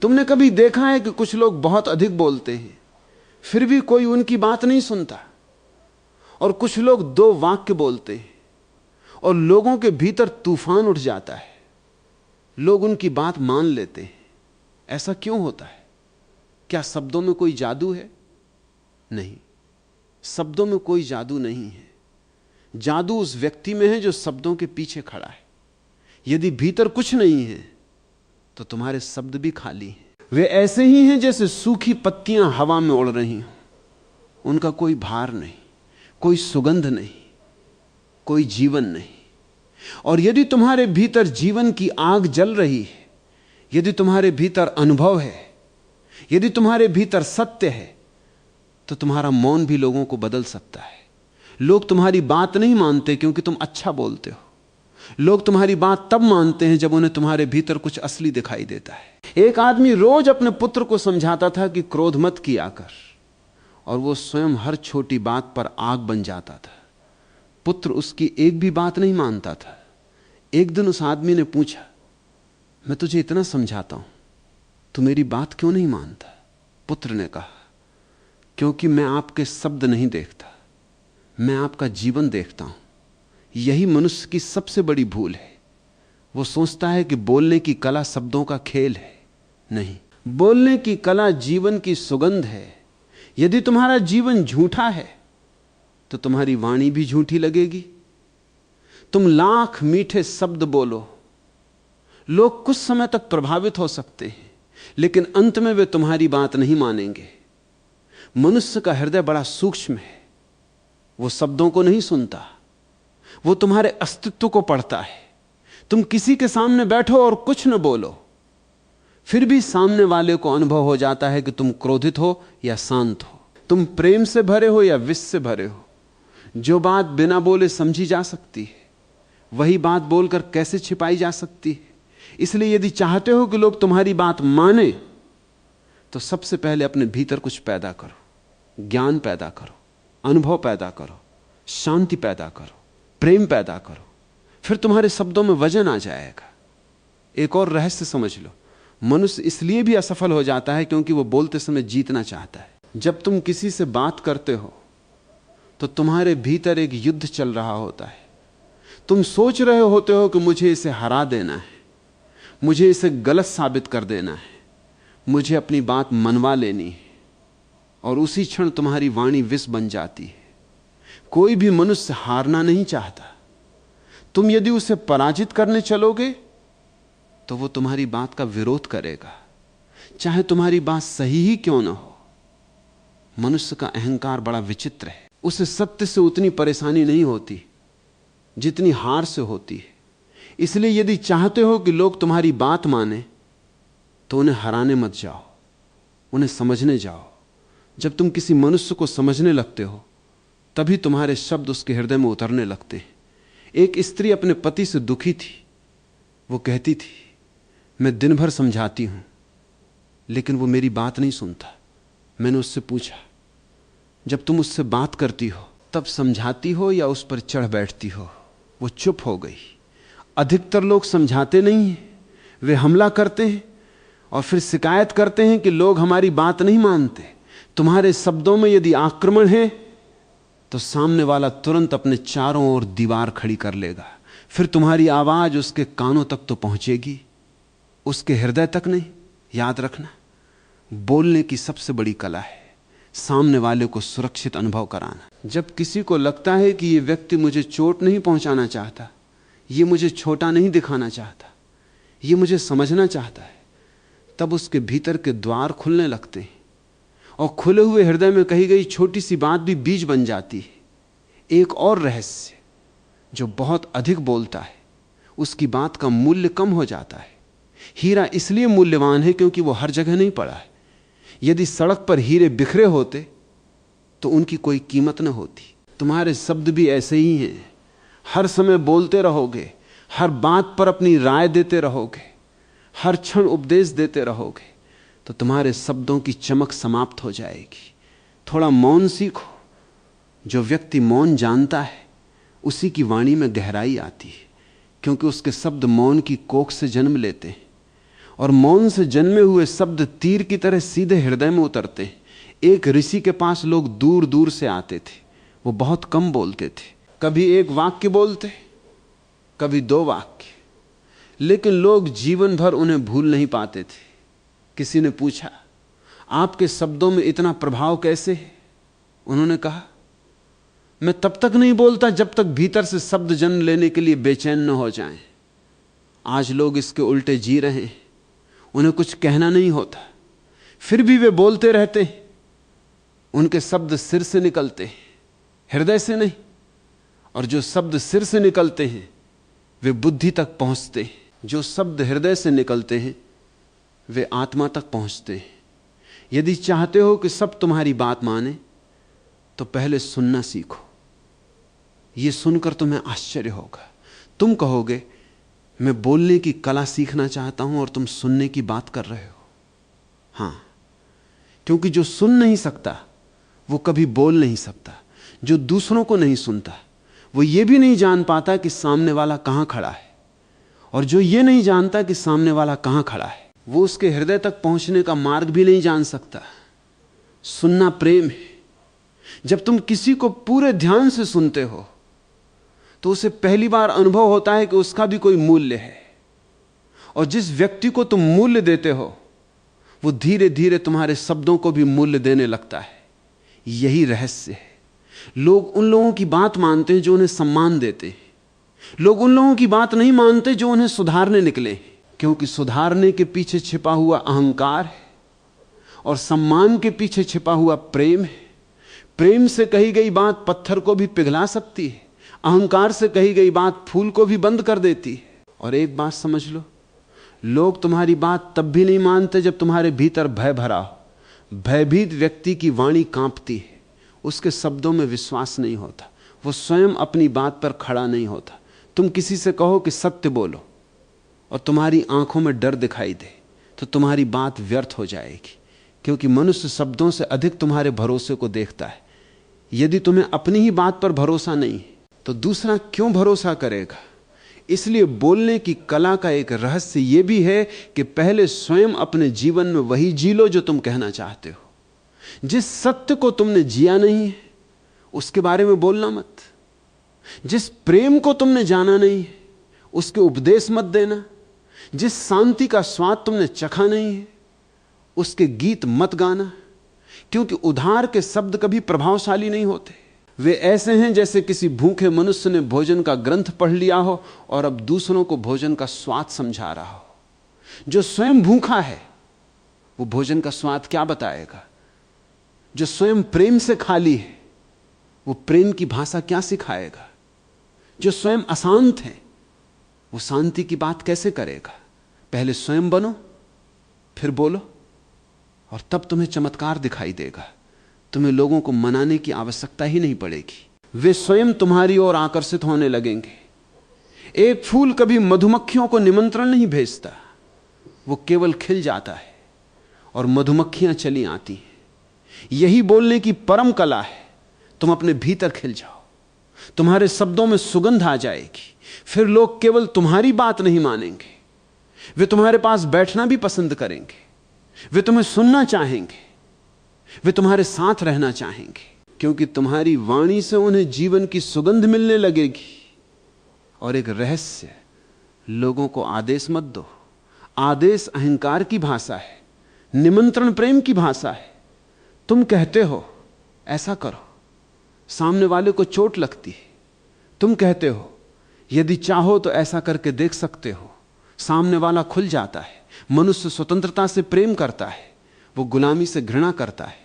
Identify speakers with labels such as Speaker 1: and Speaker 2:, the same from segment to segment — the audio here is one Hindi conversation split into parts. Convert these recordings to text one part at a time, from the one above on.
Speaker 1: तुमने कभी देखा है कि कुछ लोग बहुत अधिक बोलते हैं फिर भी कोई उनकी बात नहीं सुनता, और कुछ लोग 2 वाक्य बोलते हैं और लोगों के भीतर तूफान उठ जाता है, लोग उनकी बात मान लेते हैं। ऐसा क्यों होता है? क्या शब्दों में कोई जादू है? नहीं, शब्दों में कोई जादू नहीं है। जादू उस व्यक्ति में है जो शब्दों के पीछे खड़ा है। यदि भीतर कुछ नहीं है तो तुम्हारे शब्द भी खाली हैं। वे ऐसे ही हैं जैसे सूखी पत्तियां हवा में उड़ रही हों, उनका कोई भार नहीं, कोई सुगंध नहीं, कोई जीवन नहीं। और यदि तुम्हारे भीतर जीवन की आग जल रही है, यदि तुम्हारे भीतर अनुभव है, यदि तुम्हारे भीतर सत्य है, तो तुम्हारा मौन भी लोगों को बदल सकता है। लोग तुम्हारी बात नहीं मानते क्योंकि तुम अच्छा बोलते हो। लोग तुम्हारी बात तब मानते हैं जब उन्हें तुम्हारे भीतर कुछ असली दिखाई देता है। एक आदमी रोज अपने पुत्र को समझाता था कि क्रोध मत किया कर, और वो स्वयं हर छोटी बात पर आग बन जाता था। पुत्र उसकी एक भी बात नहीं मानता था। एक दिन उस आदमी ने पूछा, मैं तुझे इतना समझाता हूं, तू मेरी बात क्यों नहीं मानता? पुत्र ने कहा, क्योंकि मैं आपके शब्द नहीं देखता, मैं आपका जीवन देखता हूं। यही मनुष्य की सबसे बड़ी भूल है। वो सोचता है कि बोलने की कला शब्दों का खेल है। नहीं, बोलने की कला जीवन की सुगंध है। यदि तुम्हारा जीवन झूठा है तो तुम्हारी वाणी भी झूठी लगेगी। तुम लाख मीठे शब्द बोलो, लोग कुछ समय तक प्रभावित हो सकते हैं, लेकिन अंत में वे तुम्हारी बात नहीं मानेंगे। मनुष्य का हृदय बड़ा सूक्ष्म है, वो शब्दों को नहीं सुनता, वो तुम्हारे अस्तित्व को पढ़ता है। तुम किसी के सामने बैठो और कुछ न बोलो, फिर भी सामने वाले को अनुभव हो जाता है कि तुम क्रोधित हो या शांत हो, तुम प्रेम से भरे हो या विष से भरे हो। जो बात बिना बोले समझी जा सकती है, वही बात बोलकर कैसे छिपाई जा सकती है? इसलिए यदि चाहते हो कि लोग तुम्हारी बात माने, तो सबसे पहले अपने भीतर कुछ पैदा करो, ज्ञान पैदा करो, अनुभव पैदा करो, शांति पैदा करो, प्रेम पैदा करो, फिर तुम्हारे शब्दों में वजन आ जाएगा। एक और रहस्य समझ लो, मनुष्य इसलिए भी असफल हो जाता है क्योंकि वो बोलते समय जीतना चाहता है। जब तुम किसी से बात करते हो तो तुम्हारे भीतर एक युद्ध चल रहा होता है। तुम सोच रहे होते हो कि मुझे इसे हरा देना है, मुझे इसे गलत साबित कर देना है, मुझे अपनी बात मनवा लेनी है, और उसी क्षण तुम्हारी वाणी विष बन जाती है। कोई भी मनुष्य हारना नहीं चाहता। तुम यदि उसे पराजित करने चलोगे तो वो तुम्हारी बात का विरोध करेगा, चाहे तुम्हारी बात सही ही क्यों ना हो। मनुष्य का अहंकार बड़ा विचित्र है। उसे सत्य से उतनी परेशानी नहीं होती जितनी हार से होती है। इसलिए यदि चाहते हो कि लोग तुम्हारी बात माने तो उन्हें हराने मत जाओ, उन्हें समझने जाओ। जब तुम किसी मनुष्य को समझने लगते हो तभी तुम्हारे शब्द उसके हृदय में उतरने लगते हैं। एक स्त्री अपने पति से दुखी थी। वो कहती थी, मैं दिन भर समझाती हूं लेकिन वो मेरी बात नहीं सुनता। मैंने उससे पूछा, जब तुम उससे बात करती हो तब समझाती हो या उस पर चढ़ बैठती हो? वो चुप हो गई। अधिकतर लोग समझाते नहीं हैं, वे हमला करते हैं और फिर शिकायत करते हैं कि लोग हमारी बात नहीं मानते। तुम्हारे शब्दों में यदि आक्रमण है तो सामने वाला तुरंत अपने चारों ओर दीवार खड़ी कर लेगा। फिर तुम्हारी आवाज उसके कानों तक तो पहुंचेगी, उसके हृदय तक नहीं। याद रखना, बोलने की सबसे बड़ी कला है सामने वाले को सुरक्षित अनुभव कराना। जब किसी को लगता है कि यह व्यक्ति मुझे चोट नहीं पहुंचाना चाहता, यह मुझे छोटा नहीं दिखाना चाहता, यह मुझे समझना चाहता है, तब उसके भीतर के द्वार खुलने लगते हैं और खुले हुए हृदय में कही गई छोटी सी बात भी बीज बन जाती है। एक और रहस्य, जो बहुत अधिक बोलता है उसकी बात का मूल्य कम हो जाता है। हीरा इसलिए मूल्यवान है क्योंकि वो हर जगह नहीं पड़ा है। यदि सड़क पर हीरे बिखरे होते तो उनकी कोई कीमत न होती। तुम्हारे शब्द भी ऐसे ही हैं। हर समय बोलते रहोगे, हर बात पर अपनी राय देते रहोगे, हर क्षण उपदेश देते रहोगे तो तुम्हारे शब्दों की चमक समाप्त हो जाएगी। थोड़ा मौन सीखो। जो व्यक्ति मौन जानता है उसी की वाणी में गहराई आती है, क्योंकि उसके शब्द मौन की कोख से जन्म लेते हैं और मौन से जन्मे हुए शब्द तीर की तरह सीधे हृदय में उतरते हैं। एक ऋषि के पास लोग दूर दूर से आते थे। वो बहुत कम बोलते थे, कभी एक वाक्य बोलते, कभी 2 वाक्य, लेकिन लोग जीवन भर उन्हें भूल नहीं पाते थे। किसी ने पूछा, आपके शब्दों में इतना प्रभाव कैसे है? उन्होंने कहा, मैं तब तक नहीं बोलता जब तक भीतर से शब्द जन्म लेने के लिए बेचैन न हो जाएं। आज लोग इसके उल्टे जी रहे हैं। उन्हें कुछ कहना नहीं होता, फिर भी वे बोलते रहते हैं। उनके शब्द सिर से निकलते हैं, हृदय से नहीं। और जो शब्द सिर से निकलते हैं वे बुद्धि तक पहुंचते हैं। जो शब्द हृदय से निकलते हैं वे आत्मा तक पहुंचते हैं। यदि चाहते हो कि सब तुम्हारी बात माने तो पहले सुनना सीखो। यह सुनकर तुम्हें आश्चर्य होगा। तुम कहोगे, मैं बोलने की कला सीखना चाहता हूं और तुम सुनने की बात कर रहे हो। हां, क्योंकि जो सुन नहीं सकता वो कभी बोल नहीं सकता। जो दूसरों को नहीं सुनता वो ये भी नहीं जान पाता कि सामने वाला कहां खड़ा है। और जो ये नहीं जानता कि सामने वाला कहां खड़ा है, वो उसके हृदय तक पहुंचने का मार्ग भी नहीं जान सकता। सुनना प्रेम है। जब तुम किसी को पूरे ध्यान से सुनते हो तो उसे पहली बार अनुभव होता है कि उसका भी कोई मूल्य है। और जिस व्यक्ति को तुम मूल्य देते हो वो धीरे धीरे तुम्हारे शब्दों को भी मूल्य देने लगता है। यही रहस्य है। लोग उन लोगों की बात मानते हैं जो उन्हें सम्मान देते हैं। लोग उन लोगों की बात नहीं मानते जो उन्हें सुधारने निकले, क्योंकि सुधारने के पीछे छिपा हुआ अहंकार है और सम्मान के पीछे छिपा हुआ प्रेम है। प्रेम से कही गई बात पत्थर को भी पिघला सकती है, अहंकार से कही गई बात फूल को भी बंद कर देती है। और एक बात समझ लो, लोग तुम्हारी बात तब भी नहीं मानते जब तुम्हारे भीतर भय भरा हो। भयभीत व्यक्ति की वाणी कांपती है, उसके शब्दों में विश्वास नहीं होता, वो स्वयं अपनी बात पर खड़ा नहीं होता। तुम किसी से कहो कि सत्य बोलो और तुम्हारी आंखों में डर दिखाई दे तो तुम्हारी बात व्यर्थ हो जाएगी, क्योंकि मनुष्य शब्दों से अधिक तुम्हारे भरोसे को देखता है। यदि तुम्हें अपनी ही बात पर भरोसा नहीं है तो दूसरा क्यों भरोसा करेगा? इसलिए बोलने की कला का एक रहस्य यह भी है कि पहले स्वयं अपने जीवन में वही जी लो जो तुम कहना चाहते हो। जिस सत्य को तुमने जिया नहीं है उसके बारे में बोलना मत। जिस प्रेम को तुमने जाना नहीं है उसके उपदेश मत देना। जिस शांति का स्वाद तुमने चखा नहीं है उसके गीत मत गाना, क्योंकि उधार के शब्द कभी प्रभावशाली नहीं होते। वे ऐसे हैं जैसे किसी भूखे मनुष्य ने भोजन का ग्रंथ पढ़ लिया हो और अब दूसरों को भोजन का स्वाद समझा रहा हो। जो स्वयं भूखा है वो भोजन का स्वाद क्या बताएगा? जो स्वयं प्रेम से खाली है वो प्रेम की भाषा क्या सिखाएगा? जो स्वयं अशांत है वो शांति की बात कैसे करेगा? पहले स्वयं बनो, फिर बोलो, और तब तुम्हें चमत्कार दिखाई देगा। तुम्हें लोगों को मनाने की आवश्यकता ही नहीं पड़ेगी, वे स्वयं तुम्हारी ओर आकर्षित होने लगेंगे। एक फूल कभी मधुमक्खियों को निमंत्रण नहीं भेजता, वो केवल खिल जाता है और मधुमक्खियां चली आती हैं। यही बोलने की परम कला है। तुम अपने भीतर खिल जाओ, तुम्हारे शब्दों में सुगंध आ जाएगी। फिर लोग केवल तुम्हारी बात नहीं मानेंगे, वे तुम्हारे पास बैठना भी पसंद करेंगे, वे तुम्हें सुनना चाहेंगे, वे तुम्हारे साथ रहना चाहेंगे, क्योंकि तुम्हारी वाणी से उन्हें जीवन की सुगंध मिलने लगेगी। और एक रहस्य, लोगों को आदेश मत दो। आदेश अहंकार की भाषा है, निमंत्रण प्रेम की भाषा है। तुम कहते हो ऐसा करो, सामने वाले को चोट लगती है। तुम कहते हो यदि चाहो तो ऐसा करके देख सकते हो, सामने वाला खुल जाता है। मनुष्य स्वतंत्रता से प्रेम करता है, वो गुलामी से घृणा करता है।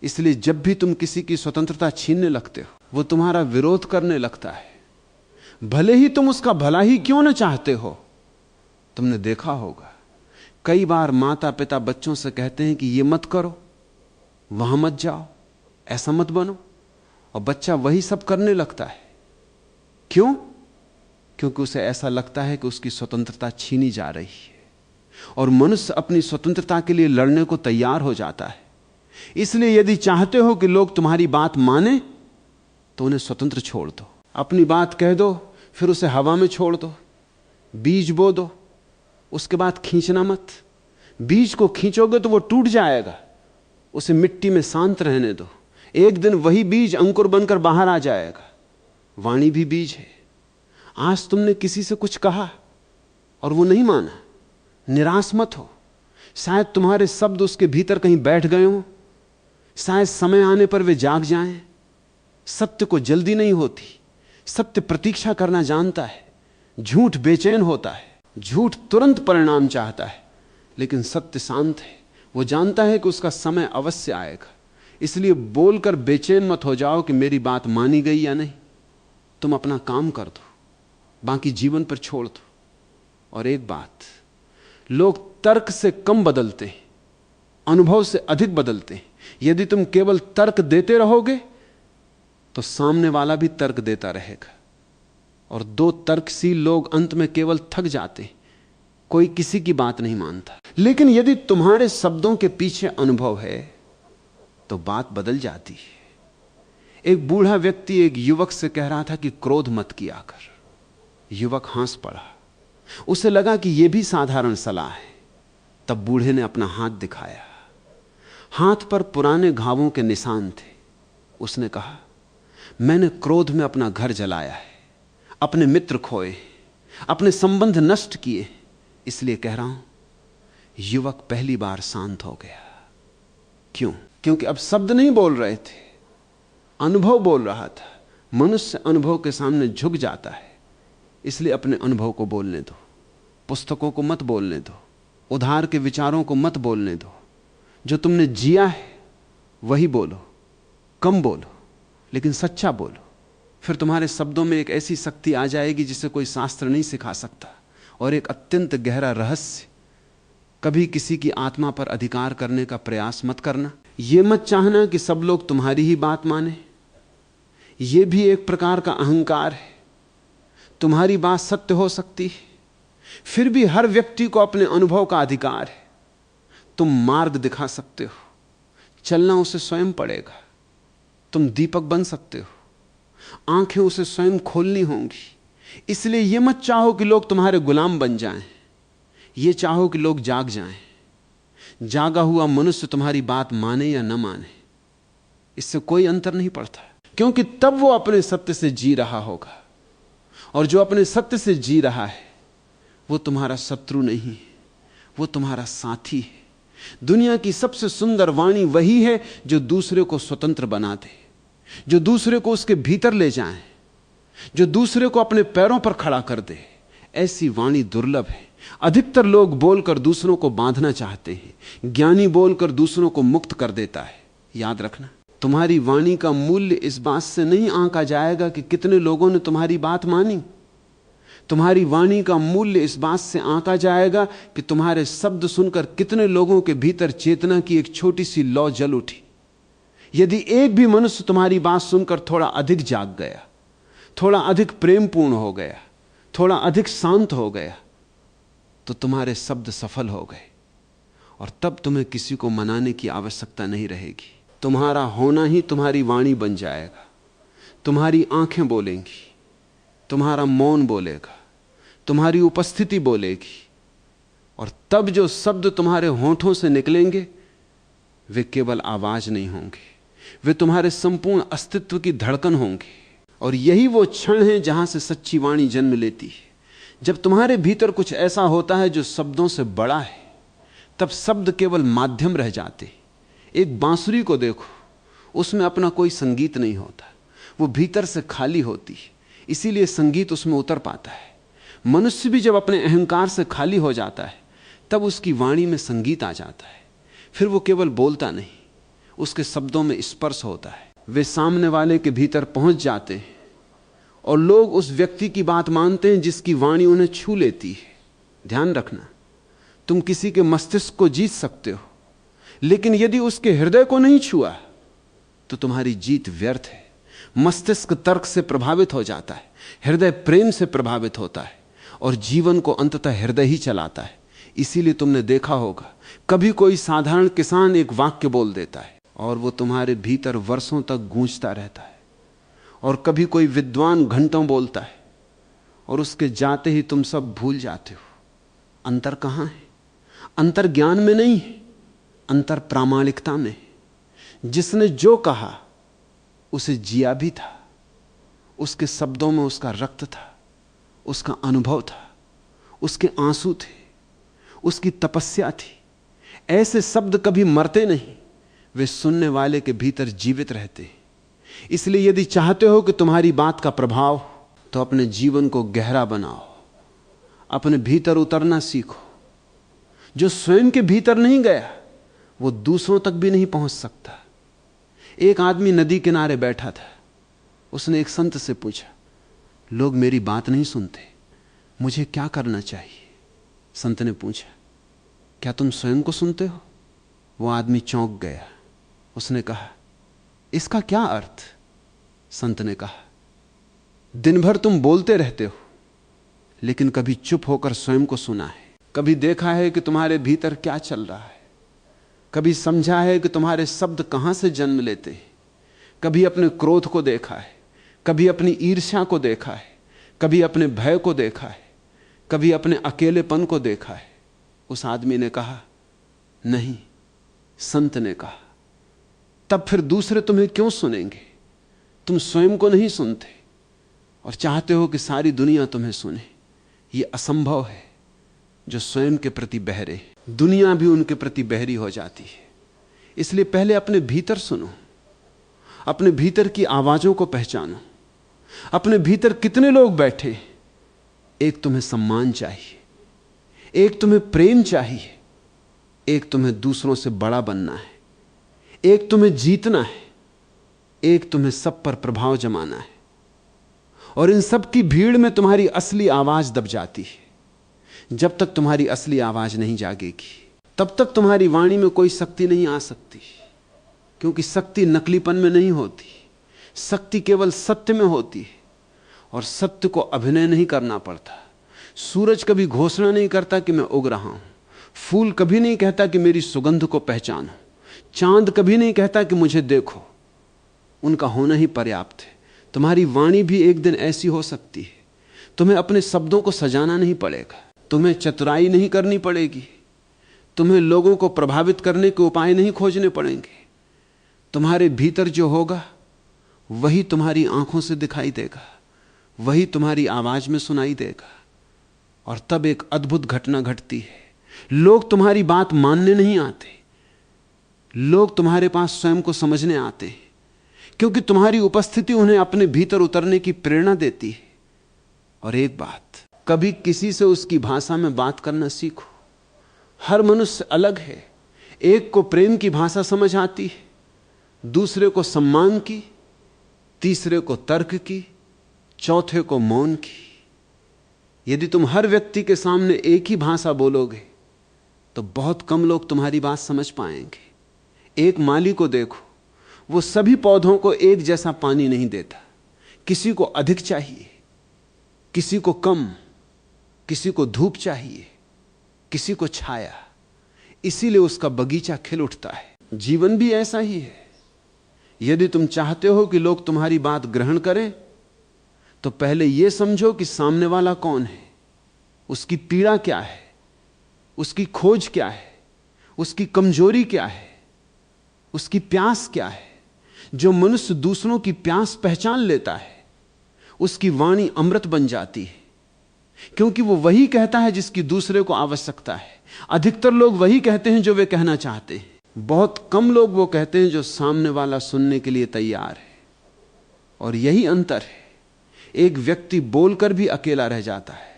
Speaker 1: इसलिए जब भी तुम किसी की स्वतंत्रता छीनने लगते हो वो तुम्हारा विरोध करने लगता है, भले ही तुम उसका भला ही क्यों न चाहते हो। तुमने देखा होगा कई बार माता पिता बच्चों से कहते हैं कि ये मत करो, वहां मत जाओ, ऐसा मत बनो, और बच्चा वही सब करने लगता है। क्यों? क्योंकि उसे ऐसा लगता है कि उसकी स्वतंत्रता छीनी जा रही है। और मनुष्य अपनी स्वतंत्रता के लिए लड़ने को तैयार हो जाता है। इसलिए यदि चाहते हो कि लोग तुम्हारी बात माने तो उन्हें स्वतंत्र छोड़ दो। अपनी बात कह दो, फिर उसे हवा में छोड़ दो, बीज बो दो, उसके बाद खींचना मत। बीज को खींचोगे तो वो टूट जाएगा, उसे मिट्टी में शांत रहने दो। एक दिन वही बीज अंकुर बनकर बाहर आ जाएगा। वाणी भी बीज है। आज तुमने किसी से कुछ कहा और वो नहीं माना, निराश मत हो। शायद तुम्हारे शब्द उसके भीतर कहीं बैठ गए हों, शायद समय आने पर वे जाग जाएं। सत्य को जल्दी नहीं होती, सत्य प्रतीक्षा करना जानता है। झूठ बेचैन होता है, झूठ तुरंत परिणाम चाहता है, लेकिन सत्य शांत है। वो जानता है कि उसका समय अवश्य आएगा। इसलिए बोलकर बेचैन मत हो जाओ कि मेरी बात मानी गई या नहीं। तुम अपना काम कर दो, बाकी जीवन पर छोड़ दो। और एक बात, लोग तर्क से कम बदलते हैं, अनुभव से अधिक बदलते हैं। यदि तुम केवल तर्क देते रहोगे तो सामने वाला भी तर्क देता रहेगा, और दो तर्कशील लोग अंत में केवल थक जाते हैं। कोई किसी की बात नहीं मानता। लेकिन यदि तुम्हारे शब्दों के पीछे अनुभव है तो बात बदल जाती है। एक बूढ़ा व्यक्ति एक युवक से कह रहा था कि क्रोध मत किया कर। युवक हंस पड़ा। उसे लगा कि यह भी साधारण सलाह है। तब बूढ़े ने अपना हाथ दिखाया। हाथ पर पुराने घावों के निशान थे। उसने कहा, मैंने क्रोध में अपना घर जलाया है, अपने मित्र खोए, अपने संबंध नष्ट किए, इसलिए कह रहा हूं। युवक पहली बार शांत हो गया। क्यों? क्योंकि अब शब्द नहीं बोल रहे थे, अनुभव बोल रहा था। मनुष्य अनुभव के सामने झुक जाता है, इसलिए अपने अनुभव को बोलने दो। पुस्तकों को मत बोलने दो, उधार के विचारों को मत बोलने दो। जो तुमने जिया है वही बोलो। कम बोलो लेकिन सच्चा बोलो। फिर तुम्हारे शब्दों में एक ऐसी शक्ति आ जाएगी जिसे कोई शास्त्र नहीं सिखा सकता, और एक अत्यंत गहरा रहस्य। कभी किसी की आत्मा पर अधिकार करने का प्रयास मत करना। यह मत चाहना कि सब लोग तुम्हारी ही बात माने। यह भी एक प्रकार का अहंकार है। तुम्हारी बात सत्य हो सकती है, फिर भी हर व्यक्ति को अपने अनुभव का अधिकार है। तुम मार्ग दिखा सकते हो, चलना उसे स्वयं पड़ेगा। तुम दीपक बन सकते हो, आंखें उसे स्वयं खोलनी होंगी। इसलिए यह मत चाहो कि लोग तुम्हारे गुलाम बन जाएं, यह चाहो कि लोग जाग जाएं। जागा हुआ मनुष्य तुम्हारी बात माने या न माने, इससे कोई अंतर नहीं पड़ता, क्योंकि तब वो अपने सत्य से जी रहा होगा। और जो अपने सत्य से जी रहा है वो तुम्हारा शत्रु नहीं है, वो तुम्हारा साथी है। दुनिया की सबसे सुंदर वाणी वही है जो दूसरे को स्वतंत्र बना दे, जो दूसरे को उसके भीतर ले जाए, जो दूसरे को अपने पैरों पर खड़ा कर दे। ऐसी वाणी दुर्लभ है। अधिकतर लोग बोलकर दूसरों को बांधना चाहते हैं। ज्ञानी बोलकर दूसरों को मुक्त कर देता है। याद रखना, तुम्हारी वाणी का मूल्य इस बात से नहीं आंका जाएगा कि कितने लोगों ने तुम्हारी बात मानी। तुम्हारी वाणी का मूल्य इस बात से आंका जाएगा कि तुम्हारे शब्द सुनकर कितने लोगों के भीतर चेतना की एक छोटी सी लौ जल उठी। यदि एक भी मनुष्य तुम्हारी बात सुनकर थोड़ा अधिक जाग गया, थोड़ा अधिक प्रेमपूर्ण हो गया, थोड़ा अधिक शांत हो गया, तो तुम्हारे शब्द सफल हो गए। और तब तुम्हें किसी को मनाने की आवश्यकता नहीं रहेगी। तुम्हारा होना ही तुम्हारी वाणी बन जाएगा। तुम्हारी आंखें बोलेंगी, तुम्हारा मौन बोलेगा, तुम्हारी उपस्थिति बोलेगी। और तब जो शब्द तुम्हारे होठों से निकलेंगे वे केवल आवाज नहीं होंगे, वे तुम्हारे संपूर्ण अस्तित्व की धड़कन होंगे। और यही वो क्षण है जहां से सच्ची वाणी जन्म लेती है। जब तुम्हारे भीतर कुछ ऐसा होता है जो शब्दों से बड़ा है, तब शब्द केवल माध्यम रह जाते। एक बांसुरी को देखो, उसमें अपना कोई संगीत नहीं होता, वो भीतर से खाली होती है, इसीलिए संगीत उसमें उतर पाता है। मनुष्य भी जब अपने अहंकार से खाली हो जाता है तब उसकी वाणी में संगीत आ जाता है। फिर वो केवल बोलता नहीं, उसके शब्दों में स्पर्श होता है। वे सामने वाले के भीतर पहुंच जाते हैं और लोग उस व्यक्ति की बात मानते हैं जिसकी वाणी उन्हें छू लेती है। ध्यान रखना, तुम किसी के मस्तिष्क को जीत सकते हो, लेकिन यदि उसके हृदय को नहीं छुआ तो तुम्हारी जीत व्यर्थ है। मस्तिष्क तर्क से प्रभावित हो जाता है, हृदय प्रेम से प्रभावित होता है, और जीवन को अंततः हृदय ही चलाता है। इसीलिए तुमने देखा होगा, कभी कोई साधारण किसान एक वाक्य बोल देता है और वो तुम्हारे भीतर वर्षों तक गूंजता रहता है, और कभी कोई विद्वान घंटों बोलता है और उसके जाते ही तुम सब भूल जाते हो। अंतर कहां है? अंतर ज्ञान में नहीं है, अंतर प्रामाणिकता में। जिसने जो कहा उसे जिया भी था, उसके शब्दों में उसका रक्त था, उसका अनुभव था, उसके आंसू थे, उसकी तपस्या थी। ऐसे शब्द कभी मरते नहीं, वे सुनने वाले के भीतर जीवित रहते हैं। इसलिए यदि चाहते हो कि तुम्हारी बात का प्रभाव, तो अपने जीवन को गहरा बनाओ, अपने भीतर उतरना सीखो। जो स्वयं के भीतर नहीं गया वो दूसरों तक भी नहीं पहुंच सकता। एक आदमी नदी किनारे बैठा था, उसने एक संत से पूछा, लोग मेरी बात नहीं सुनते, मुझे क्या करना चाहिए? संत ने पूछा, क्या तुम स्वयं को सुनते हो? वो आदमी चौंक गया। उसने कहा, इसका क्या अर्थ? संत ने कहा, दिन भर तुम बोलते रहते हो, लेकिन कभी चुप होकर स्वयं को सुना है? कभी देखा है कि तुम्हारे भीतर क्या चल रहा है? कभी समझा है कि तुम्हारे शब्द कहां से जन्म लेते हैं? कभी अपने क्रोध को देखा है, कभी अपनी ईर्ष्या को देखा है, कभी अपने भय को देखा है, कभी अपने अकेलेपन को देखा है? उस आदमी ने कहा, नहीं। संत ने कहा, तब फिर दूसरे तुम्हें क्यों सुनेंगे? तुम स्वयं को नहीं सुनते और चाहते हो कि सारी दुनिया तुम्हें सुने। यह असंभव है। जो स्वयं के प्रति बहरे, दुनिया भी उनके प्रति बहरी हो जाती है। इसलिए पहले अपने भीतर सुनो, अपने भीतर की आवाजों को पहचानो। अपने भीतर कितने लोग बैठे, एक तुम्हें सम्मान चाहिए, एक तुम्हें प्रेम चाहिए, एक तुम्हें दूसरों से बड़ा बनना है, एक तुम्हें जीतना है, एक तुम्हें सब पर प्रभाव जमाना है। और इन सब की भीड़ में तुम्हारी असली आवाज दब जाती है। जब तक तुम्हारी असली आवाज नहीं जागेगी, तब तक तुम्हारी वाणी में कोई शक्ति नहीं आ सकती, क्योंकि शक्ति नकलीपन में नहीं होती, शक्ति केवल सत्य में होती है। और सत्य को अभिनय नहीं करना पड़ता। सूरज कभी घोषणा नहीं करता कि मैं उग रहा हूं, फूल कभी नहीं कहता कि मेरी सुगंध को पहचानो, चांद कभी नहीं कहता कि मुझे देखो। उनका होना ही पर्याप्त है। तुम्हारी वाणी भी एक दिन ऐसी हो सकती है। तुम्हें अपने शब्दों को सजाना नहीं पड़ेगा, तुम्हें चतुराई नहीं करनी पड़ेगी, तुम्हें लोगों को प्रभावित करने के उपाय नहीं खोजने पड़ेंगे। तुम्हारे भीतर जो होगा वही तुम्हारी आंखों से दिखाई देगा, वही तुम्हारी आवाज में सुनाई देगा। और तब एक अद्भुत घटना घटती है। लोग तुम्हारी बात मानने नहीं आते, लोग तुम्हारे पास स्वयं को समझने आते हैं, क्योंकि तुम्हारी उपस्थिति उन्हें अपने भीतर उतरने की प्रेरणा देती है। और एक बात, कभी किसी से उसकी भाषा में बात करना सीखो। हर मनुष्य अलग है। एक को प्रेम की भाषा समझ आती है, दूसरे को सम्मान की, तीसरे को तर्क की, चौथे को मौन की। यदि तुम हर व्यक्ति के सामने एक ही भाषा बोलोगे तो बहुत कम लोग तुम्हारी बात समझ पाएंगे। एक माली को देखो, वो सभी पौधों को एक जैसा पानी नहीं देता। किसी को अधिक चाहिए, किसी को कम, किसी को धूप चाहिए, किसी को छाया। इसीलिए उसका बगीचा खिल उठता है। जीवन भी ऐसा ही है। यदि तुम चाहते हो कि लोग तुम्हारी बात ग्रहण करें, तो पहले यह समझो कि सामने वाला कौन है, उसकी पीड़ा क्या है, उसकी खोज क्या है, उसकी कमजोरी क्या है, उसकी प्यास क्या है। जो मनुष्य दूसरों की प्यास पहचान लेता है, उसकी वाणी अमृत बन जाती है, क्योंकि वो वही कहता है जिसकी दूसरे को आवश्यकता है। अधिकतर लोग वही कहते हैं जो वे कहना चाहते हैं। बहुत कम लोग वो कहते हैं जो सामने वाला सुनने के लिए तैयार है। और यही अंतर है। एक व्यक्ति बोलकर भी अकेला रह जाता है,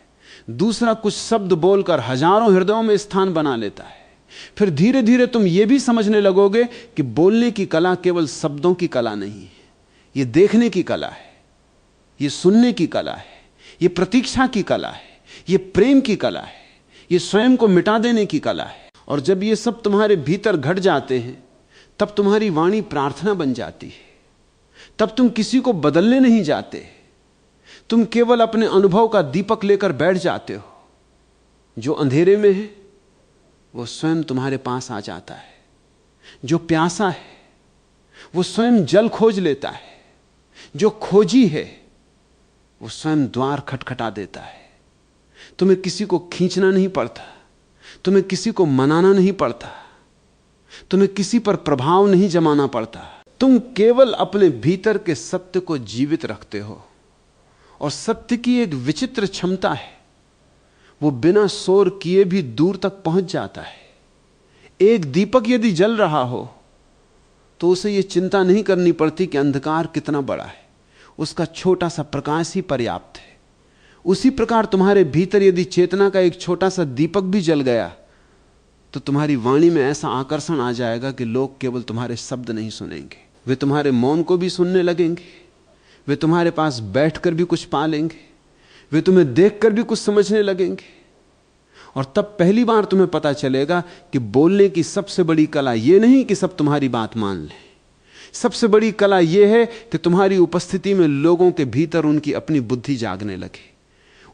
Speaker 1: दूसरा कुछ शब्द बोलकर हजारों हृदयों में स्थान बना लेता है। फिर धीरे धीरे तुम यह भी समझने लगोगे कि बोलने की कला केवल शब्दों की कला नहीं है, यह देखने की कला है, यह सुनने की कला है, यह प्रतीक्षा की कला है, यह प्रेम की कला है, यह स्वयं को मिटा देने की कला है। और जब ये सब तुम्हारे भीतर घट जाते हैं, तब तुम्हारी वाणी प्रार्थना बन जाती है। तब तुम किसी को बदलने नहीं जाते, तुम केवल अपने अनुभव का दीपक लेकर बैठ जाते हो। जो अंधेरे में है वो स्वयं तुम्हारे पास आ जाता है, जो प्यासा है वो स्वयं जल खोज लेता है, जो खोजी है वो स्वयं द्वार खटखटा देता है। तुम्हें किसी को खींचना नहीं पड़ता, तुम्हें किसी को मनाना नहीं पड़ता, तुम्हें किसी पर प्रभाव नहीं जमाना पड़ता। तुम केवल अपने भीतर के सत्य को जीवित रखते हो। और सत्य की एक विचित्र क्षमता है, वो बिना शोर किए भी दूर तक पहुंच जाता है। एक दीपक यदि जल रहा हो तो उसे यह चिंता नहीं करनी पड़ती कि अंधकार कितना बड़ा है, उसका छोटा सा प्रकाश ही पर्याप्त है। उसी प्रकार तुम्हारे भीतर यदि चेतना का एक छोटा सा दीपक भी जल गया तो तुम्हारी वाणी में ऐसा आकर्षण आ जाएगा कि लोग केवल तुम्हारे शब्द नहीं सुनेंगे, वे तुम्हारे मौन को भी सुनने लगेंगे, वे तुम्हारे पास बैठकर भी कुछ पा लेंगे, वे तुम्हें देखकर भी कुछ समझने लगेंगे। और तब पहली बार तुम्हें पता चलेगा कि बोलने की सबसे बड़ी कला यह नहीं कि सब तुम्हारी बात मान लें, सबसे बड़ी कला यह है कि तुम्हारी उपस्थिति में लोगों के भीतर उनकी अपनी बुद्धि जागने लगे,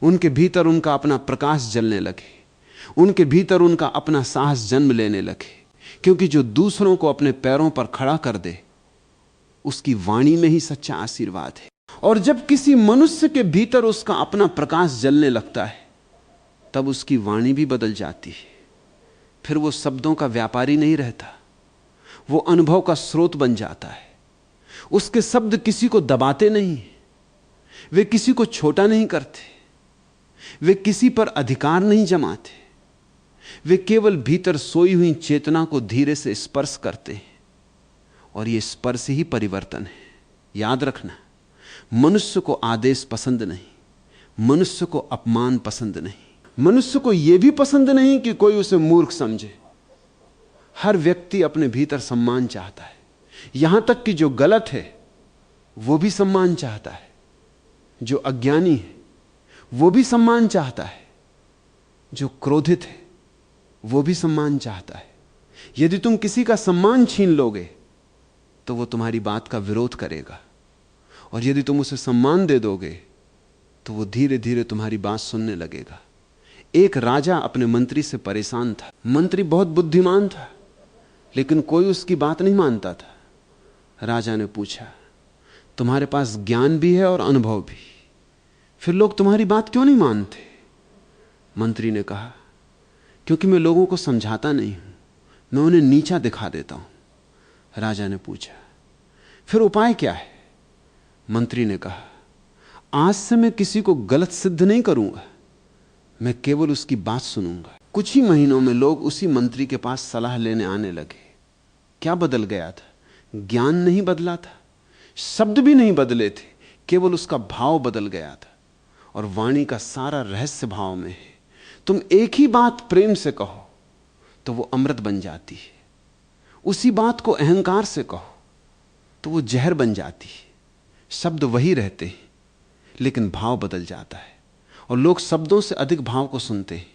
Speaker 1: उनके भीतर उनका अपना प्रकाश जलने लगे, उनके भीतर उनका अपना साहस जन्म लेने लगे। क्योंकि जो दूसरों को अपने पैरों पर खड़ा कर दे उसकी वाणी में ही सच्चा आशीर्वाद है। और जब किसी मनुष्य के भीतर उसका अपना प्रकाश जलने लगता है तब उसकी वाणी भी बदल जाती है। फिर वो शब्दों का व्यापारी नहीं रहता, वो अनुभव का स्रोत बन जाता है। उसके शब्द किसी को दबाते नहीं, वे किसी को छोटा नहीं करते, वे किसी पर अधिकार नहीं जमाते, वे केवल भीतर सोई हुई चेतना को धीरे से स्पर्श करते हैं। और यह स्पर्श ही परिवर्तन है। याद रखना, मनुष्य को आदेश पसंद नहीं, मनुष्य को अपमान पसंद नहीं, मनुष्य को यह भी पसंद नहीं कि कोई उसे मूर्ख समझे। हर व्यक्ति अपने भीतर सम्मान चाहता है, यहां तक कि जो गलत है वो भी सम्मान चाहता है, जो अज्ञानी है वो भी सम्मान चाहता है, जो क्रोधित है वो भी सम्मान चाहता है। यदि तुम किसी का सम्मान छीन लोगे तो वो तुम्हारी बात का विरोध करेगा, और यदि तुम उसे सम्मान दे दोगे तो वो धीरे धीरे तुम्हारी बात सुनने लगेगा। एक राजा अपने मंत्री से परेशान था। मंत्री बहुत बुद्धिमान था लेकिन कोई उसकी बात नहीं मानता था। राजा ने पूछा, तुम्हारे पास ज्ञान भी है और अनुभव भी, फिर लोग तुम्हारी बात क्यों नहीं मानते? मंत्री ने कहा, क्योंकि मैं लोगों को समझाता नहीं हूं, मैं उन्हें नीचा दिखा देता हूं। राजा ने पूछा, फिर उपाय क्या है? मंत्री ने कहा, आज से मैं किसी को गलत सिद्ध नहीं करूंगा, मैं केवल उसकी बात सुनूंगा। कुछ ही महीनों में लोग उसी मंत्री के पास सलाह लेने आने लगे। क्या बदल गया था? ज्ञान नहीं बदला था, शब्द भी नहीं बदले थे, केवल उसका भाव बदल गया था। और वाणी का सारा रहस्य भाव में है। तुम एक ही बात प्रेम से कहो तो वो अमृत बन जाती है, उसी बात को अहंकार से कहो तो वो जहर बन जाती है। शब्द वही रहते हैं लेकिन भाव बदल जाता है, और लोग शब्दों से अधिक भाव को सुनते हैं।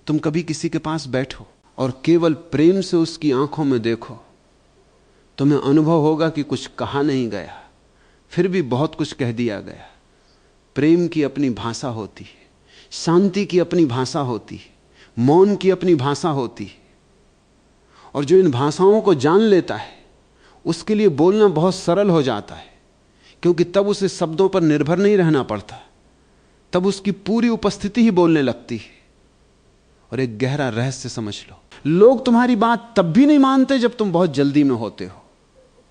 Speaker 1: तुम कभी किसी के पास बैठो और केवल प्रेम से उसकी आंखों में देखो, तुम्हें अनुभव होगा कि कुछ कहा नहीं गया, फिर भी बहुत कुछ कह दिया गया। प्रेम की अपनी भाषा होती है, शांति की अपनी भाषा होती है, मौन की अपनी भाषा होती है। और जो इन भाषाओं को जान लेता है उसके लिए बोलना बहुत सरल हो जाता है, क्योंकि तब उसे शब्दों पर निर्भर नहीं रहना पड़ता, तब उसकी पूरी उपस्थिति ही बोलने लगती है। और एक गहरा रहस्य समझ लो, लोग तुम्हारी बात तब भी नहीं मानते जब तुम बहुत जल्दी में होते हो।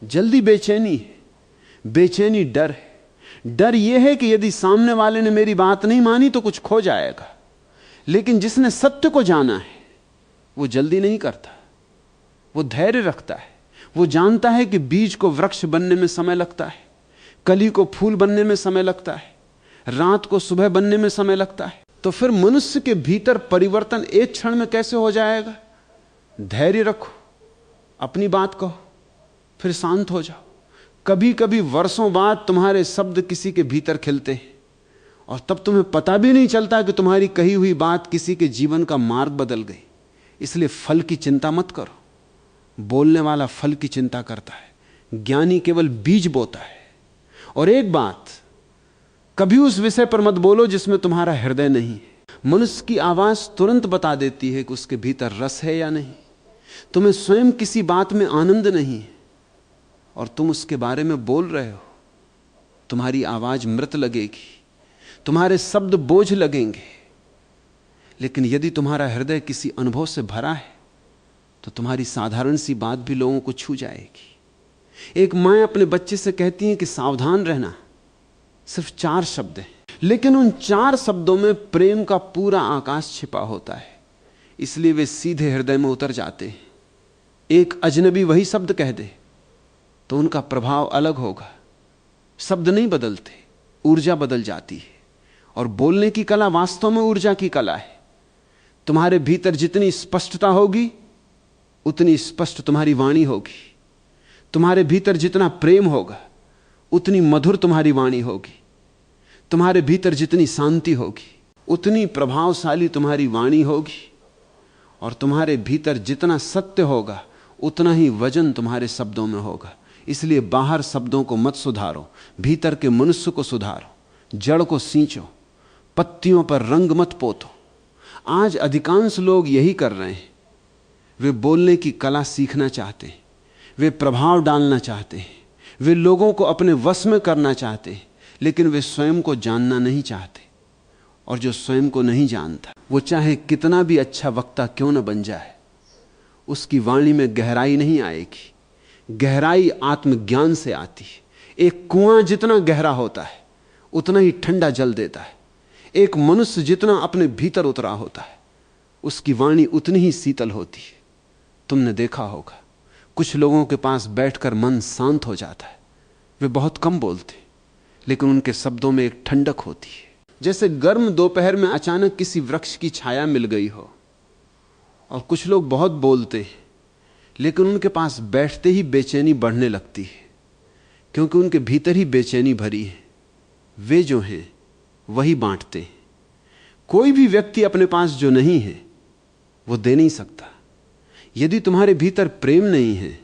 Speaker 1: जल्दी बेचैनी है, बेचैनी डर है। डर यह है कि यदि सामने वाले ने मेरी बात नहीं मानी तो कुछ खो जाएगा। लेकिन जिसने सत्य को जाना है वो जल्दी नहीं करता, वो धैर्य रखता है। वो जानता है कि बीज को वृक्ष बनने में समय लगता है, कली को फूल बनने में समय लगता है, रात को सुबह बनने में समय लगता है। तो फिर मनुष्य के भीतर परिवर्तन एक क्षण में कैसे हो जाएगा? धैर्य रखो, अपनी बात कहो, फिर शांत हो जाओ। कभी कभी वर्षों बाद तुम्हारे शब्द किसी के भीतर खिलते हैं और तब तुम्हें पता भी नहीं चलता कि तुम्हारी कही हुई बात किसी के जीवन का मार्ग बदल गई। इसलिए फल की चिंता मत करो, बोलने वाला फल की चिंता करता है, ज्ञानी केवल बीज बोता है। और एक बात, कभी उस विषय पर मत बोलो जिसमें तुम्हारा हृदय नहीं है। मनुष्य की आवाज तुरंत बता देती है कि उसके भीतर रस है या नहीं। तुम्हें स्वयं किसी बात में आनंद नहीं है और तुम उसके बारे में बोल रहे हो, तुम्हारी आवाज मृत लगेगी, तुम्हारे शब्द बोझ लगेंगे। लेकिन यदि तुम्हारा हृदय किसी अनुभव से भरा है तो तुम्हारी साधारण सी बात भी लोगों को छू जाएगी। एक मां अपने बच्चे से कहती है कि सावधान रहना, सिर्फ 4 शब्द हैं, लेकिन उन 4 शब्दों में प्रेम का पूरा आकाश छिपा होता है, इसलिए वे सीधे हृदय में उतर जाते हैं। एक अजनबी वही शब्द कह दे तो उनका प्रभाव अलग होगा। शब्द नहीं बदलते, ऊर्जा बदल जाती है। और बोलने की कला वास्तव में ऊर्जा की कला है। तुम्हारे भीतर जितनी स्पष्टता होगी उतनी स्पष्ट तुम्हारी वाणी होगी। तुम्हारे भीतर जितना प्रेम होगा उतनी मधुर तुम्हारी वाणी होगी। तुम्हारे भीतर जितनी शांति होगी उतनी प्रभावशाली तुम्हारी वाणी होगी। और तुम्हारे भीतर जितना सत्य होगा उतना ही वजन तुम्हारे शब्दों में होगा। इसलिए बाहर शब्दों को मत सुधारो, भीतर के मनुष्य को सुधारो, जड़ को सींचो, पत्तियों पर रंग मत पोतो। आज अधिकांश लोग यही कर रहे हैं। वे बोलने की कला सीखना चाहते हैं, वे प्रभाव डालना चाहते हैं, वे लोगों को अपने वश में करना चाहते हैं, लेकिन वे स्वयं को जानना नहीं चाहते। और जो स्वयं को नहीं जानता वो चाहे कितना भी अच्छा वक्ता क्यों न बन जाए, उसकी वाणी में गहराई नहीं आएगी। गहराई आत्मज्ञान से आती है। एक कुआं जितना गहरा होता है उतना ही ठंडा जल देता है। एक मनुष्य जितना अपने भीतर उतरा होता है उसकी वाणी उतनी ही शीतल होती है। तुमने देखा होगा कुछ लोगों के पास बैठकर मन शांत हो जाता है। वे बहुत कम बोलते लेकिन उनके शब्दों में एक ठंडक होती है। जैसे गर्म दोपहर में अचानक किसी वृक्ष की छाया मिल गई हो। और कुछ लोग बहुत बोलते हैं लेकिन उनके पास बैठते ही बेचैनी बढ़ने लगती है, क्योंकि उनके भीतर ही बेचैनी भरी है। वे जो हैं वही बांटते हैं। कोई भी व्यक्ति अपने पास जो नहीं है वो दे नहीं सकता। यदि तुम्हारे भीतर प्रेम नहीं है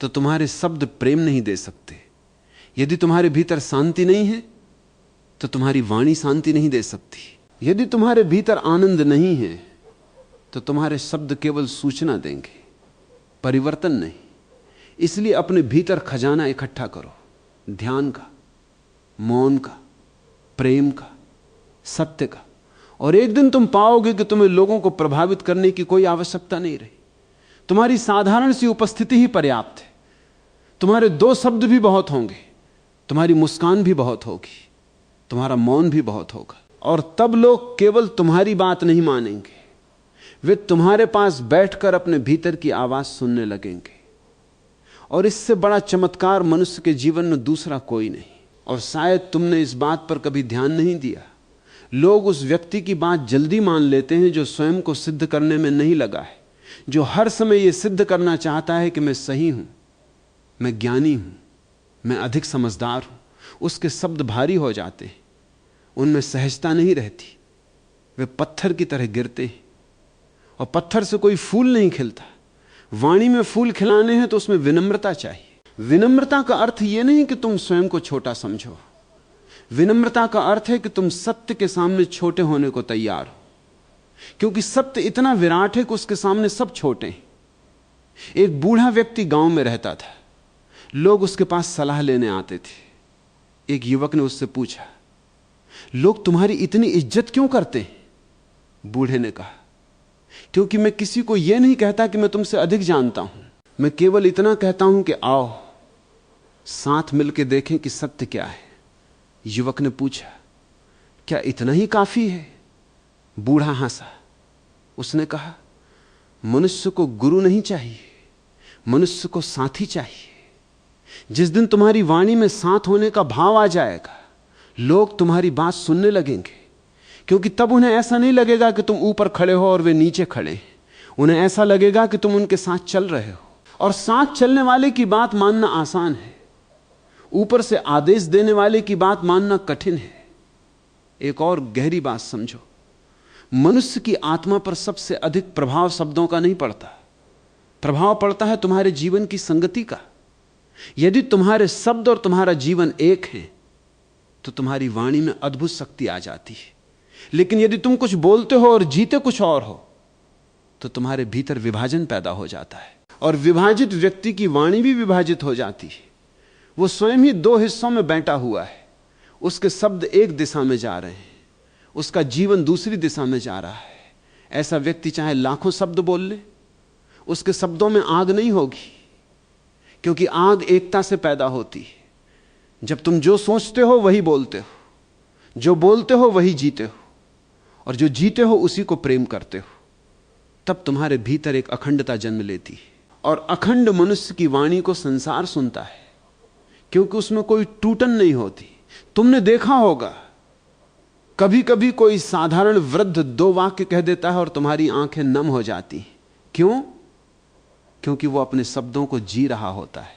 Speaker 1: तो तुम्हारे शब्द प्रेम नहीं दे सकते। यदि तुम्हारे भीतर शांति नहीं है तो तुम्हारी वाणी शांति नहीं दे सकती। यदि तुम्हारे भीतर आनंद नहीं है तो तुम्हारे शब्द केवल सूचना देंगे, परिवर्तन नहीं। इसलिए अपने भीतर खजाना इकट्ठा करो, ध्यान का, मौन का, प्रेम का, सत्य का। और एक दिन तुम पाओगे कि तुम्हें लोगों को प्रभावित करने की कोई आवश्यकता नहीं रही। तुम्हारी साधारण सी उपस्थिति ही पर्याप्त है। तुम्हारे 2 शब्द भी बहुत होंगे, तुम्हारी मुस्कान भी बहुत होगी, तुम्हारा मौन भी बहुत होगा। और तब लोग केवल तुम्हारी बात नहीं मानेंगे, वे तुम्हारे पास बैठकर अपने भीतर की आवाज सुनने लगेंगे। और इससे बड़ा चमत्कार मनुष्य के जीवन में दूसरा कोई नहीं। और शायद तुमने इस बात पर कभी ध्यान नहीं दिया, लोग उस व्यक्ति की बात जल्दी मान लेते हैं जो स्वयं को सिद्ध करने में नहीं लगा है, जो हर समय यह सिद्ध करना चाहता है कि मैं सही हूं, मैं ज्ञानी हूं, मैं अधिक समझदार हूं। उसके शब्द भारी हो जाते हैं, उनमें सहजता नहीं रहती, वे पत्थर की तरह गिरते हैं। और पत्थर से कोई फूल नहीं खिलता। वाणी में फूल खिलाने हैं तो उसमें विनम्रता चाहिए। विनम्रता का अर्थ यह नहीं कि तुम स्वयं को छोटा समझो। विनम्रता का अर्थ है कि तुम सत्य के सामने छोटे होने को तैयार हो, क्योंकि सत्य इतना विराट है कि उसके सामने सब छोटे हैं। एक बूढ़ा व्यक्ति गांव में रहता था, लोग उसके पास सलाह लेने आते थे। एक युवक ने उससे पूछा, लोग तुम्हारी इतनी इज्जत क्यों करते हैं? बूढ़े ने कहा, क्योंकि मैं किसी को यह नहीं कहता कि मैं तुमसे अधिक जानता हूं, मैं केवल इतना कहता हूं कि आओ साथ मिलकर देखें कि सत्य क्या है। युवक ने पूछा, क्या इतना ही काफी है? बूढ़ा हंसा। उसने कहा, मनुष्य को गुरु नहीं चाहिए, मनुष्य को साथी चाहिए। जिस दिन तुम्हारी वाणी में साथ होने का भाव आ जाएगा, लोग तुम्हारी बात सुनने लगेंगे, क्योंकि तब उन्हें ऐसा नहीं लगेगा कि तुम ऊपर खड़े हो और वे नीचे खड़े हैं। उन्हें ऐसा लगेगा कि तुम उनके साथ चल रहे हो। और साथ चलने वाले की बात मानना आसान है, ऊपर से आदेश देने वाले की बात मानना कठिन है। एक और गहरी बात समझो, मनुष्य की आत्मा पर सबसे अधिक प्रभाव शब्दों का नहीं पड़ता, प्रभाव पड़ता है तुम्हारे जीवन की संगति का। यदि तुम्हारे शब्द और तुम्हारा जीवन एक है तो तुम्हारी वाणी में अद्भुत शक्ति आ जाती है। लेकिन यदि तुम कुछ बोलते हो और जीते कुछ और हो तो तुम्हारे भीतर विभाजन पैदा हो जाता है। और विभाजित व्यक्ति की वाणी भी विभाजित हो जाती है। वो स्वयं ही 2 हिस्सों में बैठा हुआ है। उसके शब्द एक दिशा में जा रहे हैं, उसका जीवन दूसरी दिशा में जा रहा है। ऐसा व्यक्ति चाहे लाखों शब्द बोल ले, उसके शब्दों में आग नहीं होगी, क्योंकि आग एकता से पैदा होती है। जब तुम जो सोचते हो वही बोलते हो, जो बोलते हो वही जीते हो, और जो जीते हो उसी को प्रेम करते हो, तब तुम्हारे भीतर एक अखंडता जन्म लेती है। और अखंड मनुष्य की वाणी को संसार सुनता है, क्योंकि उसमें कोई टूटन नहीं होती। तुमने देखा होगा कभी कभी कोई साधारण वृद्ध 2 वाक्य कह देता है और तुम्हारी आंखें नम हो जाती। क्यों? क्योंकि वो अपने शब्दों को जी रहा होता है।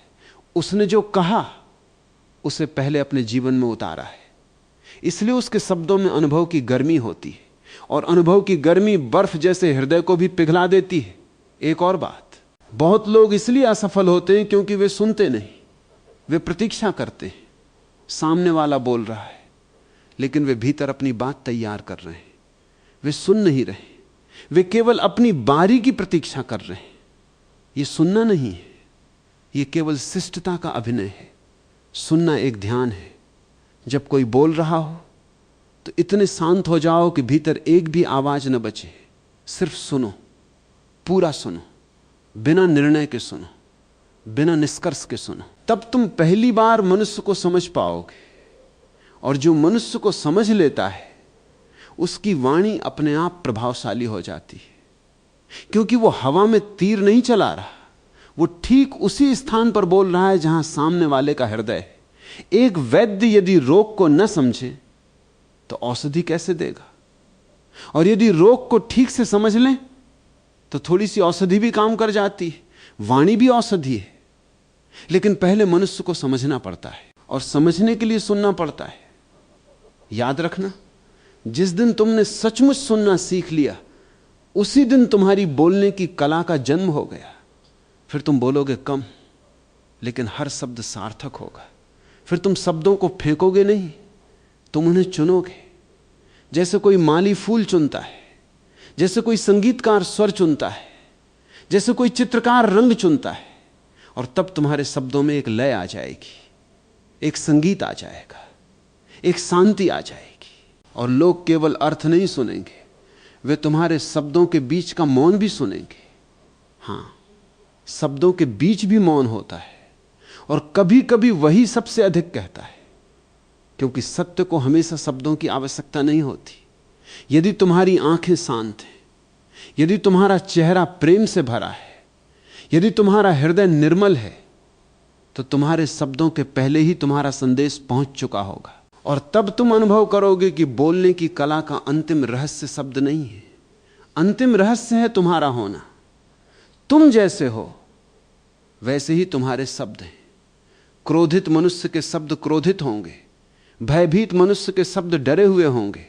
Speaker 1: उसने जो कहा उसे पहले अपने जीवन में उतारा है, इसलिए उसके शब्दों में अनुभव की गर्मी होती है, और अनुभव की गर्मी बर्फ जैसे हृदय को भी पिघला देती है। एक और बात, बहुत लोग इसलिए असफल होते हैं क्योंकि वे सुनते नहीं, वे प्रतीक्षा करते हैं। सामने वाला बोल रहा है, लेकिन वे भीतर अपनी बात तैयार कर रहे हैं। वे सुन नहीं रहे, वे केवल अपनी बारी की प्रतीक्षा कर रहे हैं। यह सुनना नहीं है, यह केवल शिष्टता का अभिनय है। सुनना एक ध्यान है। जब कोई बोल रहा हो तो इतने शांत हो जाओ कि भीतर एक भी आवाज न बचे, सिर्फ सुनो, पूरा सुनो, बिना निर्णय के सुनो, बिना निष्कर्ष के सुनो। तब तुम पहली बार मनुष्य को समझ पाओगे। और जो मनुष्य को समझ लेता है उसकी वाणी अपने आप प्रभावशाली हो जाती है, क्योंकि वो हवा में तीर नहीं चला रहा, वो ठीक उसी स्थान पर बोल रहा है जहां सामने वाले का हृदय है। एक वैद्य यदि रोग को न समझे तो औषधि कैसे देगा? और यदि रोग को ठीक से समझ लें तो थोड़ी सी औषधि भी काम कर जाती है। वाणी भी औषधि है, लेकिन पहले मनुष्य को समझना पड़ता है, और समझने के लिए सुनना पड़ता है। याद रखना, जिस दिन तुमने सचमुच सुनना सीख लिया उसी दिन तुम्हारी बोलने की कला का जन्म हो गया। फिर तुम बोलोगे कम, लेकिन हर शब्द सार्थक होगा। फिर तुम शब्दों को फेंकोगे नहीं, तुम उन्हें चुनोगे। जैसे कोई माली फूल चुनता है, जैसे कोई संगीतकार स्वर चुनता है, जैसे कोई चित्रकार रंग चुनता है, और तब तुम्हारे शब्दों में एक लय आ जाएगी, एक संगीत आ जाएगा, एक शांति आ जाएगी। और लोग केवल अर्थ नहीं सुनेंगे, वे तुम्हारे शब्दों के बीच का मौन भी सुनेंगे। हां, शब्दों के बीच भी मौन होता है, और कभी कभी वही सबसे अधिक कहता है, क्योंकि सत्य को हमेशा शब्दों की आवश्यकता नहीं होती। यदि तुम्हारी आंखें शांत हैं, यदि तुम्हारा चेहरा प्रेम से भरा है, यदि तुम्हारा हृदय निर्मल है, तो तुम्हारे शब्दों के पहले ही तुम्हारा संदेश पहुंच चुका होगा। और तब तुम अनुभव करोगे कि बोलने की कला का अंतिम रहस्य शब्द नहीं है, अंतिम रहस्य है तुम्हारा होना। तुम जैसे हो वैसे ही तुम्हारे शब्द हैं। क्रोधित मनुष्य के शब्द क्रोधित होंगे, भयभीत मनुष्य के शब्द डरे हुए होंगे,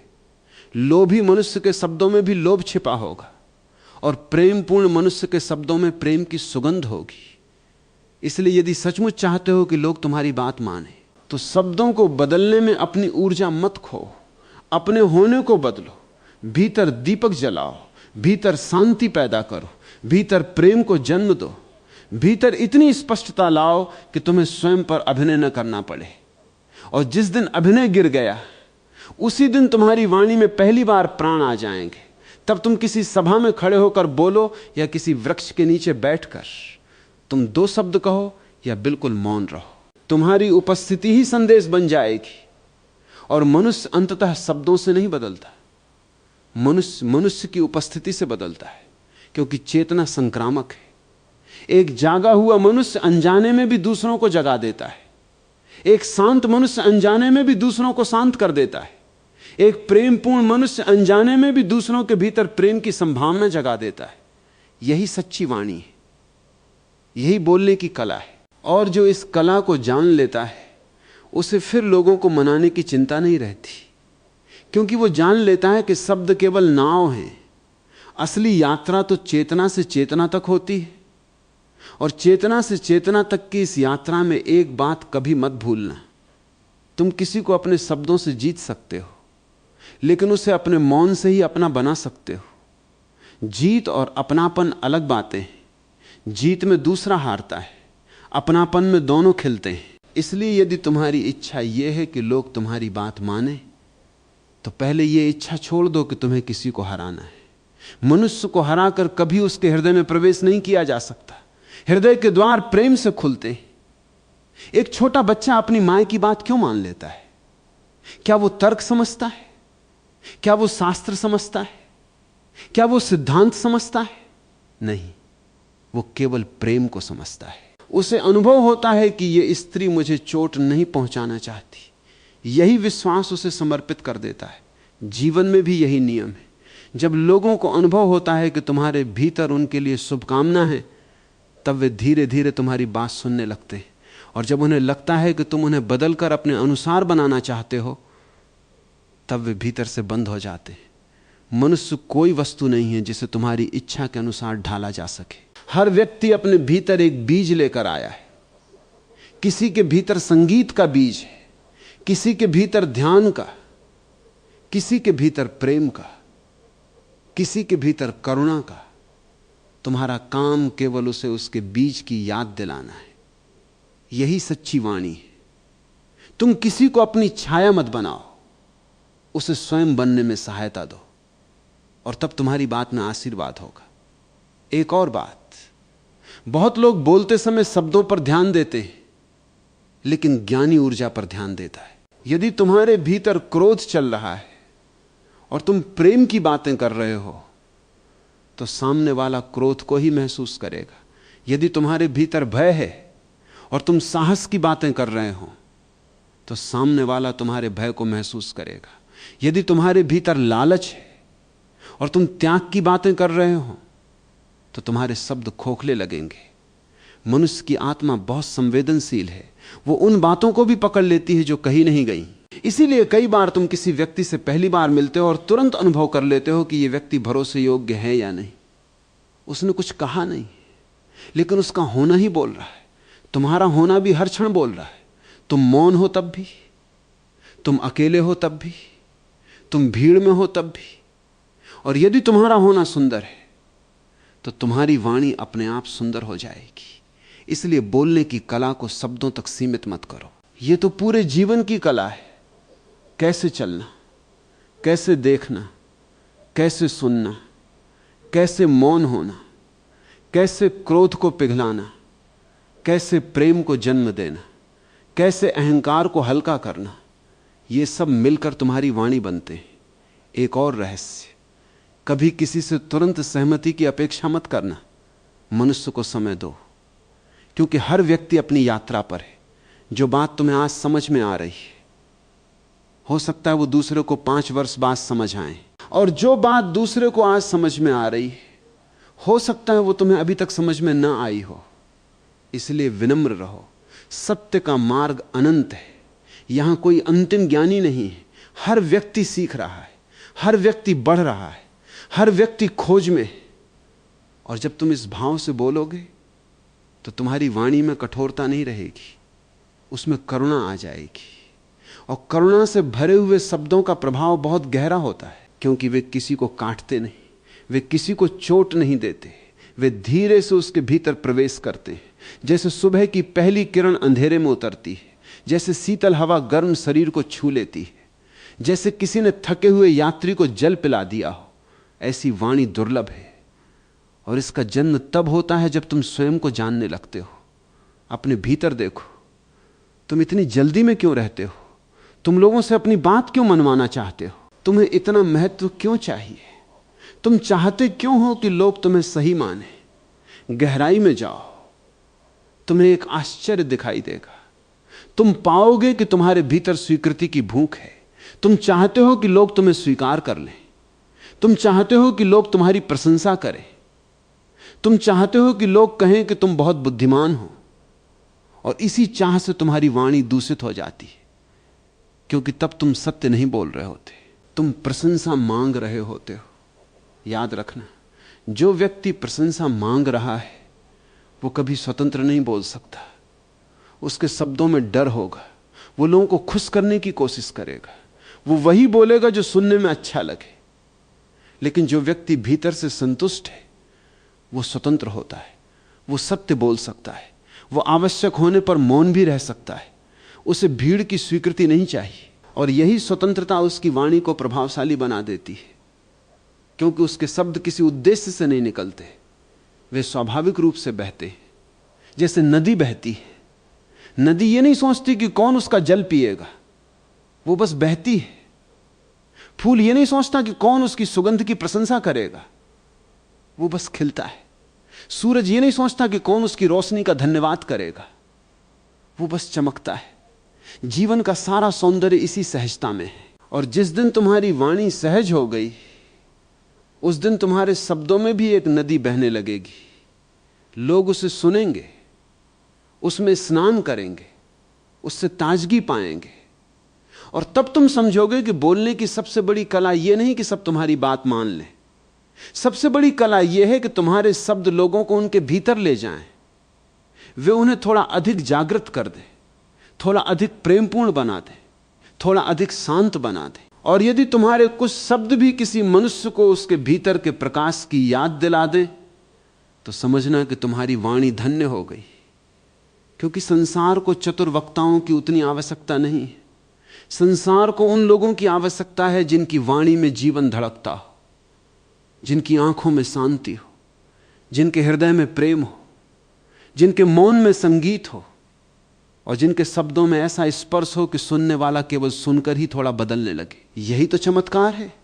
Speaker 1: लोभी मनुष्य के शब्दों में भी लोभ छिपा होगा, और प्रेमपूर्ण मनुष्य के शब्दों में प्रेम की सुगंध होगी। इसलिए यदि सचमुच चाहते हो कि लोग तुम्हारी बात माने, तो शब्दों को बदलने में अपनी ऊर्जा मत खो, अपने होने को बदलो। भीतर दीपक जलाओ, भीतर शांति पैदा करो, भीतर प्रेम को जन्म दो, भीतर इतनी स्पष्टता लाओ कि तुम्हें स्वयं पर अभिनय न करना पड़े। और जिस दिन अभिनय गिर गया, उसी दिन तुम्हारी वाणी में पहली बार प्राण आ जाएंगे। तब तुम किसी सभा में खड़े होकर बोलो या किसी वृक्ष के नीचे बैठकर तुम 2 शब्द कहो या बिल्कुल मौन रहो, तुम्हारी उपस्थिति ही संदेश बन जाएगी। और मनुष्य अंततः शब्दों से नहीं बदलता, मनुष्य की उपस्थिति से बदलता है, क्योंकि चेतना संक्रामक है। एक जागा हुआ मनुष्य अनजाने में भी दूसरों को जगा देता है, एक शांत मनुष्य अनजाने में भी दूसरों को शांत कर देता है, एक प्रेमपूर्ण मनुष्य अनजाने में भी दूसरों के भीतर प्रेम की संभावना जगा देता है। यही सच्ची वाणी है, यही बोलने की कला है। और जो इस कला को जान लेता है उसे फिर लोगों को मनाने की चिंता नहीं रहती, क्योंकि वो जान लेता है कि शब्द केवल नाव हैं। असली यात्रा तो चेतना से चेतना तक होती है, और चेतना से चेतना तक की इस यात्रा में एक बात कभी मत भूलना, तुम किसी को अपने शब्दों से जीत सकते हो, लेकिन उसे अपने मौन से ही अपना बना सकते हो। जीत और अपनापन अलग बातें हैं। जीत में दूसरा हारता है, अपनापन में दोनों खिलते हैं। इसलिए यदि तुम्हारी इच्छा यह है कि लोग तुम्हारी बात माने, तो पहले यह इच्छा छोड़ दो कि तुम्हें किसी को हराना है। मनुष्य को हराकर कभी उसके हृदय में प्रवेश नहीं किया जा सकता। हृदय के द्वार प्रेम से खुलते हैं। एक छोटा बच्चा अपनी मां की बात क्यों मान लेता है? क्या वो तर्क समझता है? क्या वो शास्त्र समझता है? क्या वो सिद्धांत समझता है? नहीं, वो केवल प्रेम को समझता है। उसे अनुभव होता है कि ये स्त्री मुझे चोट नहीं पहुंचाना चाहती। यही विश्वास उसे समर्पित कर देता है। जीवन में भी यही नियम है। जब लोगों को अनुभव होता है कि तुम्हारे भीतर उनके लिए शुभकामना है, तब वे धीरे धीरे तुम्हारी बात सुनने लगते हैं। और जब उन्हें लगता है कि तुम उन्हें बदलकर अपने अनुसार बनाना चाहते हो, तब वे भीतर से बंद हो जाते हैं। मनुष्य कोई वस्तु नहीं है जिसे तुम्हारी इच्छा के अनुसार ढाला जा सके। हर व्यक्ति अपने भीतर एक बीज लेकर आया है। किसी के भीतर संगीत का बीज है, किसी के भीतर ध्यान का, किसी के भीतर प्रेम का, किसी के भीतर करुणा का। तुम्हारा काम केवल उसे उसके बीज की याद दिलाना है। यही सच्ची वाणी है। तुम किसी को अपनी छाया मत बनाओ, उसे स्वयं बनने में सहायता दो, और तब तुम्हारी बात में आशीर्वाद होगा। एक और बात, बहुत लोग बोलते समय शब्दों पर ध्यान देते हैं, लेकिन ज्ञानी ऊर्जा पर ध्यान देता है। यदि तुम्हारे भीतर क्रोध चल रहा है और तुम प्रेम की बातें कर रहे हो, तो सामने वाला क्रोध को ही महसूस करेगा। यदि तुम्हारे भीतर भय है और तुम साहस की बातें कर रहे हो, तो सामने वाला तुम्हारे भय को महसूस करेगा। यदि तुम्हारे भीतर लालच है और तुम त्याग की बातें कर रहे हो, तो तुम्हारे शब्द खोखले लगेंगे। मनुष्य की आत्मा बहुत संवेदनशील है। वो उन बातों को भी पकड़ लेती है जो कही नहीं गई। इसीलिए कई बार तुम किसी व्यक्ति से पहली बार मिलते हो और तुरंत अनुभव कर लेते हो कि यह व्यक्ति भरोसे योग्य है या नहीं। उसने कुछ कहा नहीं, लेकिन उसका होना ही बोल रहा है। तुम्हारा होना भी हर क्षण बोल रहा है। तुम मौन हो तब भी, तुम अकेले हो तब भी, तुम भीड़ में हो तब भी। और यदि तुम्हारा होना सुंदर है, तो तुम्हारी वाणी अपने आप सुंदर हो जाएगी। इसलिए बोलने की कला को शब्दों तक सीमित मत करो। यह तो पूरे जीवन की कला है। कैसे चलना, कैसे देखना, कैसे सुनना, कैसे मौन होना, कैसे क्रोध को पिघलाना, कैसे प्रेम को जन्म देना, कैसे अहंकार को हल्का करना, ये सब मिलकर तुम्हारी वाणी बनते हैं। एक और रहस्य, कभी किसी से तुरंत सहमति की अपेक्षा मत करना। मनुष्य को समय दो, क्योंकि हर व्यक्ति अपनी यात्रा पर है। जो बात तुम्हें आज समझ में आ रही है, हो सकता है वो दूसरे को 5 वर्ष बाद समझ आए, और जो बात दूसरे को आज समझ में आ रही है, हो सकता है वो तुम्हें अभी तक समझ में ना आई हो। इसलिए विनम्र रहो। सत्य का मार्ग अनंत है। यहां कोई अंतिम ज्ञानी नहीं है। हर व्यक्ति सीख रहा है, हर व्यक्ति बढ़ रहा है, हर व्यक्ति खोज में है। और जब तुम इस भाव से बोलोगे, तो तुम्हारी वाणी में कठोरता नहीं रहेगी, उसमें करुणा आ जाएगी। और करुणा से भरे हुए शब्दों का प्रभाव बहुत गहरा होता है, क्योंकि वे किसी को काटते नहीं, वे किसी को चोट नहीं देते, वे धीरे से उसके भीतर प्रवेश करते हैं। जैसे सुबह की पहली किरण अंधेरे में उतरती है, जैसे शीतल हवा गर्म शरीर को छू लेती है, जैसे किसी ने थके हुए यात्री को जल पिला दिया हो, ऐसी वाणी दुर्लभ है। और इसका जन्म तब होता है जब तुम स्वयं को जानने लगते हो। अपने भीतर देखो, तुम इतनी जल्दी में क्यों रहते हो? तुम लोगों से अपनी बात क्यों मनवाना चाहते हो? तुम्हें इतना महत्व क्यों चाहिए? तुम चाहते क्यों हो कि लोग तुम्हें सही माने? गहराई में जाओ, तुम्हें एक आश्चर्य दिखाई देगा। तुम पाओगे कि तुम्हारे भीतर स्वीकृति की भूख है। तुम चाहते हो कि लोग तुम्हें स्वीकार कर लें। तुम चाहते हो कि लोग तुम्हारी प्रशंसा करें। तुम चाहते हो कि लोग कहें कि तुम बहुत बुद्धिमान हो। और इसी चाह से तुम्हारी वाणी दूषित हो जाती है, क्योंकि तब तुम सत्य नहीं बोल रहे होते, तुम प्रशंसा मांग रहे होते हो। याद रखना, जो व्यक्ति प्रशंसा मांग रहा है वो कभी स्वतंत्र नहीं बोल सकता। उसके शब्दों में डर होगा। वो लोगों को खुश करने की कोशिश करेगा। वो वही बोलेगा जो सुनने में अच्छा लगे। लेकिन जो व्यक्ति भीतर से संतुष्ट है, वो स्वतंत्र होता है। वो सत्य बोल सकता है। वो आवश्यक होने पर मौन भी रह सकता है। उसे भीड़ की स्वीकृति नहीं चाहिए। और यही स्वतंत्रता उसकी वाणी को प्रभावशाली बना देती है। क्योंकि उसके शब्द किसी उद्देश्य से नहीं निकलते, वे स्वाभाविक रूप से बहते हैं। जैसे नदी बहती है, नदी ये नहीं सोचती कि कौन उसका जल पिएगा, वो बस बहती है। फूल ये नहीं सोचता कि कौन उसकी सुगंध की प्रशंसा करेगा, वो बस खिलता है। सूरज ये नहीं सोचता कि कौन उसकी रोशनी का धन्यवाद करेगा, वो बस चमकता है। जीवन का सारा सौंदर्य इसी सहजता में है। और जिस दिन तुम्हारी वाणी सहज हो गई, उस दिन तुम्हारे शब्दों में भी एक नदी बहने लगेगी। लोग उसे सुनेंगे, उसमें स्नान करेंगे, उससे ताजगी पाएंगे। और तब तुम समझोगे कि बोलने की सबसे बड़ी कला यह नहीं कि सब तुम्हारी बात मान लें, सबसे बड़ी कला यह है कि तुम्हारे शब्द लोगों को उनके भीतर ले जाएं, वे उन्हें थोड़ा अधिक जागृत कर दें, थोड़ा अधिक प्रेमपूर्ण बना दें, थोड़ा अधिक शांत बना दें। और यदि तुम्हारे कुछ शब्द भी किसी मनुष्य को उसके भीतर के प्रकाश की याद दिला दें, तो समझना कि तुम्हारी वाणी धन्य हो गई। क्योंकि संसार को चतुर वक्ताओं की उतनी आवश्यकता नहीं है। संसार को उन लोगों की आवश्यकता है जिनकी वाणी में जीवन धड़कता हो, जिनकी आंखों में शांति हो, जिनके हृदय में प्रेम हो, जिनके मौन में संगीत हो, और जिनके शब्दों में ऐसा स्पर्श हो कि सुनने वाला केवल सुनकर ही थोड़ा बदलने लगे। यही तो चमत्कार है।